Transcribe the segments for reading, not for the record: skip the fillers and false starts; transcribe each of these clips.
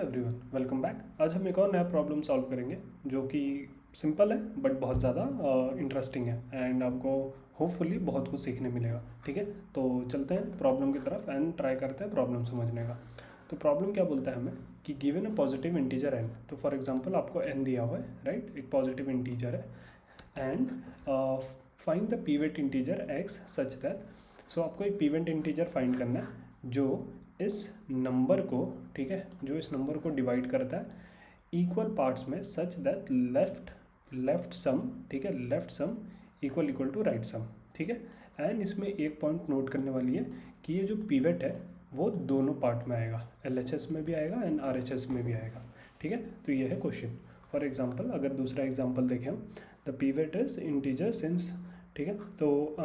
Everyone, welcome back. आज हम एक और नया प्रॉब्लम सॉल्व करेंगे जो कि सिंपल है बट बहुत ज़्यादा इंटरेस्टिंग है एंड आपको होपफुली बहुत कुछ सीखने मिलेगा। ठीक है, तो चलते हैं प्रॉब्लम की तरफ एंड ट्राई करते हैं प्रॉब्लम समझने का। तो प्रॉब्लम क्या बोलता है हमें कि given a positive integer n। तो फॉर एग्जांपल आपको n दिया हुआ है, राइट, एक पॉजिटिव इंटीजर है and find the pivot integer x such that. So आपको एक पीवेट इंटीजर फाइंड करना है जो इस नंबर को, ठीक है, जो इस नंबर को डिवाइड करता है इक्वल पार्ट्स में सच दैट लेफ्ट सम, ठीक है, left sum equal to right sum. ठीक है, एंड इसमें एक पॉइंट नोट करने वाली है कि ये जो पीवेट है वो दोनों पार्ट में आएगा, LHS में भी आएगा एंड RHS में भी आएगा। ठीक है, तो ये है क्वेश्चन। फॉर एग्जांपल अगर दूसरा एग्जांपल देखें हम, the pivot is integer since, ठीक है, तो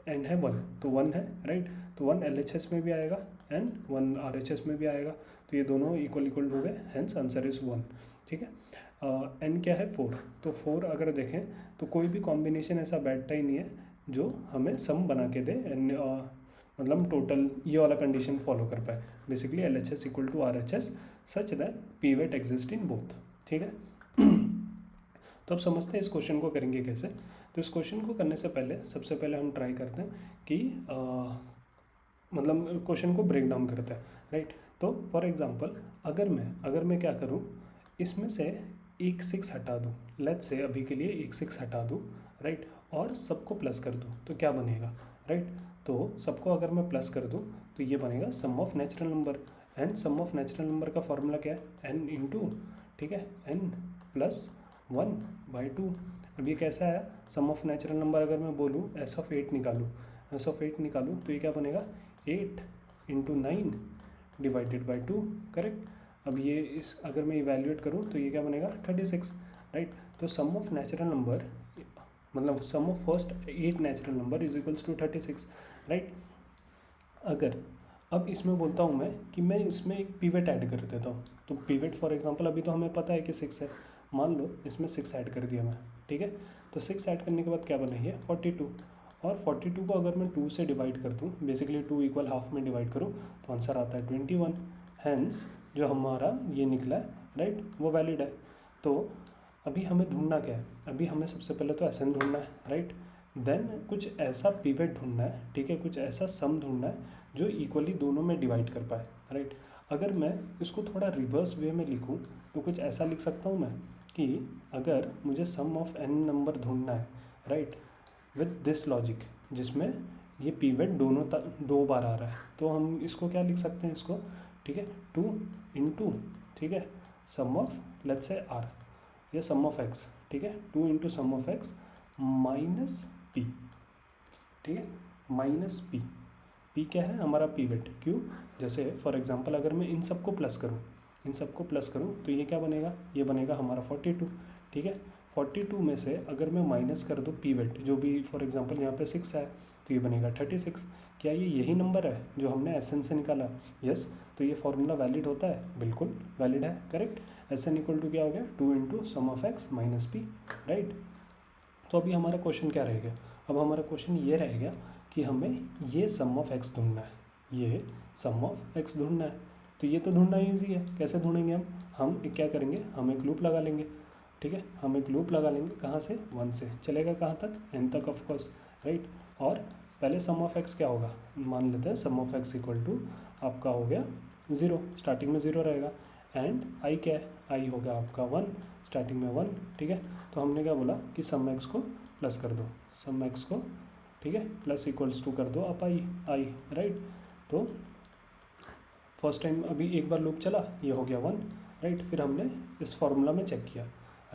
n है 1, तो 1 है, राइट, तो 1 LHS में भी आएगा एंड 1 RHS में भी आएगा, तो ये दोनों इक्वल हो गए, हेंस आंसर इज 1। ठीक है, n क्या है 4, तो 4 अगर देखें तो कोई भी कॉम्बिनेशन ऐसा बैठता ही नहीं है जो हमें सम बना के दे एंड मतलब टोटल ये वाला कंडीशन फॉलो कर पाए। Basically LHS equal to RHS such that pivot exist in both. ठीक है, तो अब समझते हैं इस क्वेश्चन को करेंगे कैसे। तो इस क्वेश्चन को करने से पहले सबसे पहले हम ट्राई करते हैं कि मतलब क्वेश्चन को ब्रेक डाउन करते हैं, राइट। तो फॉर एग्जांपल अगर मैं क्या करूं, इसमें से एक 6 हटा दूं, लेट्स से अभी के लिए एक 6 हटा दूं, राइट, और सबको प्लस कर दूं तो क्या बनेगा, राइट। तो सबको अगर मैं प्लस कर दूं तो ये बनेगा sum of natural number, and sum of natural number का फॉर्मूला क्या है, n इंटू, ठीक है, n प्लस 1/2। अब ये कैसा है, सम ऑफ नेचुरल नंबर अगर मैं बोलूँ s ऑफ 8 निकालूँ तो ये क्या बनेगा, 8 इंटू 9 डिवाइडेड बाई 2, करेक्ट। अब ये इस अगर मैं इवैल्यूएट करूँ तो ये क्या बनेगा 36, राइट। तो सम ऑफ नेचुरल नंबर मतलब sum of first 8 natural number is equals to 36, right. अगर अब इसमें बोलता हूँ मैं कि मैं इसमें एक पीवेट ऐड कर देता हूँ, तो पीवेट फॉर एग्जांपल अभी तो हमें पता है कि 6 है, मान लो इसमें 6 ऐड कर दिया मैं, ठीक है। तो 6 ऐड करने के बाद क्या बना है 42, और 42 को अगर मैं 2 से डिवाइड कर दूँ, बेसिकली 2 इक्वल हाफ में डिवाइड करूँ तो आंसर आता है 21। हैंस जो हमारा ये निकला है, राइट, वो वैलिड है। तो अभी हमें ढूंढना क्या है, अभी हमें सबसे पहले तो SN ढूंढना है, राइट, देन कुछ ऐसा पीवेट ढूंढना है, ठीक है, कुछ ऐसा सम ढूंढना है जो इक्वली दोनों में डिवाइड कर पाए, राइट। अगर मैं इसको थोड़ा रिवर्स वे में लिखूँ तो कुछ ऐसा लिख सकता हूँ मैं कि अगर मुझे सम ऑफ n नंबर ढूंढना है, राइट, विद दिस लॉजिक, जिसमें ये पीवेट दोनों 2 बार आ रहा है, तो हम इसको क्या लिख सकते हैं इसको, ठीक है, 2 इंटू, ठीक है, sum of let's say r या सम ऑफ x, ठीक है, 2 into sum of x minus p, ठीक है, माइनस p क्या है हमारा पीवेट, क्यों, जैसे फॉर एग्जांपल अगर मैं इन सबको प्लस करूँ तो ये क्या बनेगा, ये बनेगा हमारा 42, ठीक है। 42 में से अगर मैं माइनस कर दूँ पीवेट जो भी फॉर एग्जांपल यहाँ पे 6 है तो ये बनेगा 36। क्या ये यही नंबर है जो हमने SN से निकाला, यस। तो ये फॉर्मूला वैलिड होता है, बिल्कुल वैलिड है, करेक्ट। SN इक्वल टू क्या हो गया, 2 into sum of x minus p, right. तो अभी हमारा क्वेश्चन क्या रहेगा, अब हमारा क्वेश्चन ये रहेगा कि हमें ये सम ऑफ x ढूंढना है, ये सम ऑफ x ढूंढना है। तो ये तो ढूंढना ईजी है, कैसे ढूंढेंगे हम क्या करेंगे, हम एक लूप लगा लेंगे, ठीक है, हम एक लूप लगा लेंगे, कहाँ से, 1 से चलेगा कहाँ तक, n तक ऑफ कोर्स, राइट। और पहले सम ऑफ x क्या होगा, मान लेते हैं सम ऑफ x इक्वल टू आपका हो गया 0, स्टार्टिंग में 0 रहेगा, एंड i क्या है, i हो गया आपका 1, स्टार्टिंग में 1, ठीक है। तो हमने क्या बोला कि सम x को प्लस कर दो, सम x को, ठीक है, प्लस इक्वल्स टू कर दो आप i, राइट। तो फर्स्ट टाइम अभी एक बार लूप चला, ये हो गया 1, राइट। फिर हमने इस फार्मूला में चेक किया,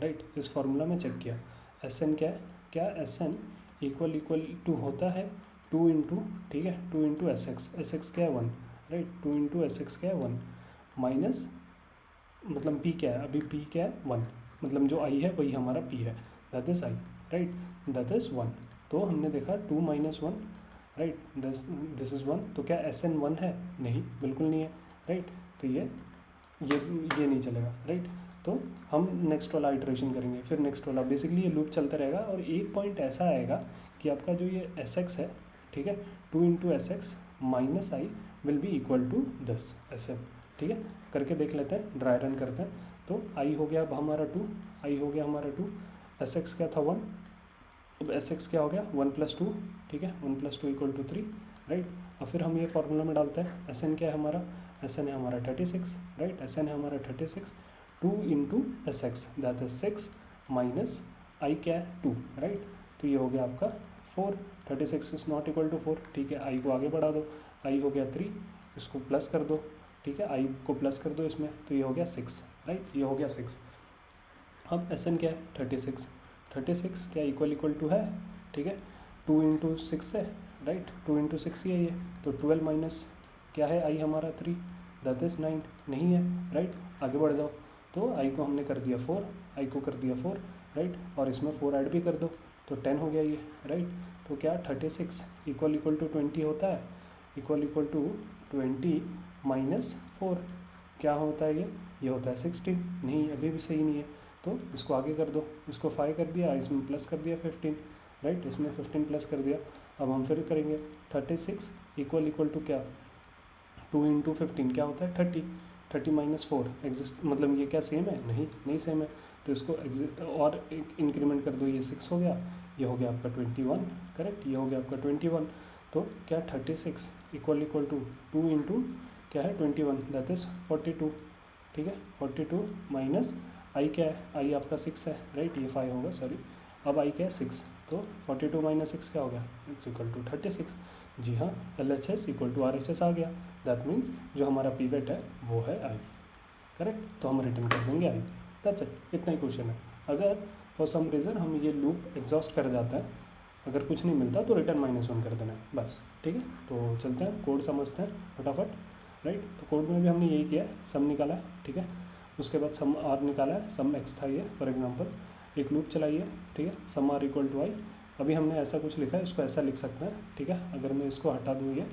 राइट, इस फार्मूला में चेक किया SN क्या है, क्या SN इक्वल टू होता है 2 इंटू, ठीक है, 2 इंटू SX क्या है 1, राइट, 2 इंटू SX क्या है 1, माइनस मतलब P क्या है, अभी P क्या है 1, मतलब जो I है वही हमारा P है, that is I, right, that is 1। तो हमने देखा 2 माइनस 1, राइट, दिस इज़ 1। तो क्या SN 1 है, नहीं, बिल्कुल नहीं है, राइट। तो ये नहीं चलेगा, राइट। तो हम नेक्स्ट वाला आइटरेशन करेंगे, फिर नेक्स्ट वाला, बेसिकली ये लूप चलता रहेगा। और एक पॉइंट ऐसा आएगा कि आपका जो ये SX है, ठीक है, 2 into SX minus I will be equal to 10 SN, ठीक है, करके देख लेते हैं, ड्राई रन करते हैं। तो आई हो गया अब हमारा 2, आई हो गया हमारा 2, एस एक्स क्या था 1, अब एस एक्स क्या हो गया 1 + 2, ठीक है, 1 + 2 = 3, राइट। अब फिर हम ये फार्मूला में डालते हैं, एस एन क्या है हमारा, एस एन है हमारा 36, राइट, एस एन है हमारा 36, 2 × S X that is 6 minus I क्या है 2, राइट। तो ये हो गया आपका 4, 36 इज नॉट इक्वल टू 4, ठीक है, आई को आगे बढ़ा दो, आई हो गया 3, इसको प्लस कर दो, ठीक है, आई को प्लस कर दो इसमें, तो ये हो गया 6, राइट, ये हो गया 6। अब एस एन क्या है 36, 36 क्या इक्वल टू है, ठीक है, 2 × 6 है, राइट, 2 × 6 ही है ये, तो 12 माइनस क्या है आई हमारा 3 दैट इज 9, नहीं है, राइट। आगे बढ़ जाओ, तो आई को हमने कर दिया 4, आई को कर दिया 4, राइट, और इसमें 4 ऐड भी कर दो, तो 10 हो गया ये, राइट। तो क्या 36 इक्वल टू 20 होता है, इक्वल टू 20 माइनस 4 क्या होता है ये होता है 16, नहीं अभी भी सही नहीं है, तो इसको आगे कर दो, इसको 5 कर दिया, इसमें प्लस कर दिया 15, राइट, इसमें 15 प्लस कर दिया। अब हम फिर करेंगे 36 इक्वल टू क्या 2 × 15 क्या होता है 30, 30 माइनस 4 एग्जिस्ट, मतलब ये क्या सेम है, नहीं सेम है, तो इसको और एक इंक्रीमेंट कर दो, ये 6 हो गया, ये हो गया आपका 21, करेक्ट, ये हो गया आपका 21। तो क्या 36 इक्वल टू 2 × क्या है 21 दैट इज़ 42, ठीक है, 42 माइनस आई क्या है, आई आपका 6 है, राइट, ये 5 होगा सॉरी, अब आई क्या है 6, तो 42 माइनस 6 क्या हो गया, इट्स इक्वल टू 36। जी हाँ, LHS इक्वल टू RHS आ गया, दैट मीन्स जो हमारा पीवेट है वो है आई, करेक्ट, तो हम रिटर्न कर देंगे आई, दैट्स इट, इतना ही क्वेश्चन है। अगर फॉर सम रीज़न हम ये लूप एग्जॉस्ट कर जाता है, अगर कुछ नहीं मिलता तो रिटर्न -1 कर देना है बस, ठीक है। तो चलते हैं कोड समझते हैं फटाफट, राइट। तो कोड में भी हमने यही किया है, सम निकाला है, ठीक है, उसके बाद सम आर निकाला है, सम एक्स था ये फॉर एग्जांपल, एक लूप चलाइए, ठीक है, सम आर इक्वल टू आई। अभी हमने ऐसा कुछ लिखा है, इसको ऐसा लिख सकते हैं, ठीक है। अगर मैं इसको हटा दूँ ये,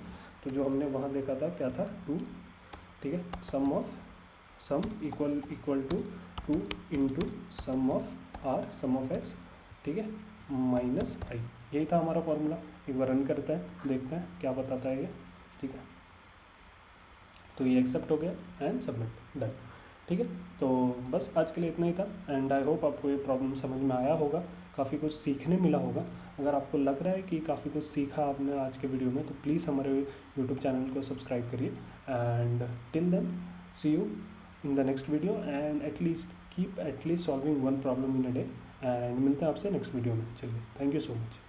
तो जो हमने वहाँ देखा था क्या था 2, ठीक है, sum equal to 2 × sum of X, ठीक है, माइनस आई, यही था हमारा फॉर्मूला। एक बार रन करते हैं, देखते हैं क्या बताता है ये, ठीक है। तो ये एक्सेप्ट हो गया एंड सबमिट, डन, ठीक है। तो बस आज के लिए इतना ही था, एंड आई होप आपको ये प्रॉब्लम समझ में आया होगा, काफ़ी कुछ सीखने मिला होगा। अगर आपको लग रहा है कि काफ़ी कुछ सीखा आपने आज के वीडियो में, तो प्लीज़ हमारे यूट्यूब चैनल को सब्सक्राइब करिए, and till then see you in the next video, and keep at least solving 1 problem in a day, and मिलते हैं आपसे नेक्स्ट वीडियो में। चलिए, थैंक यू सो मच।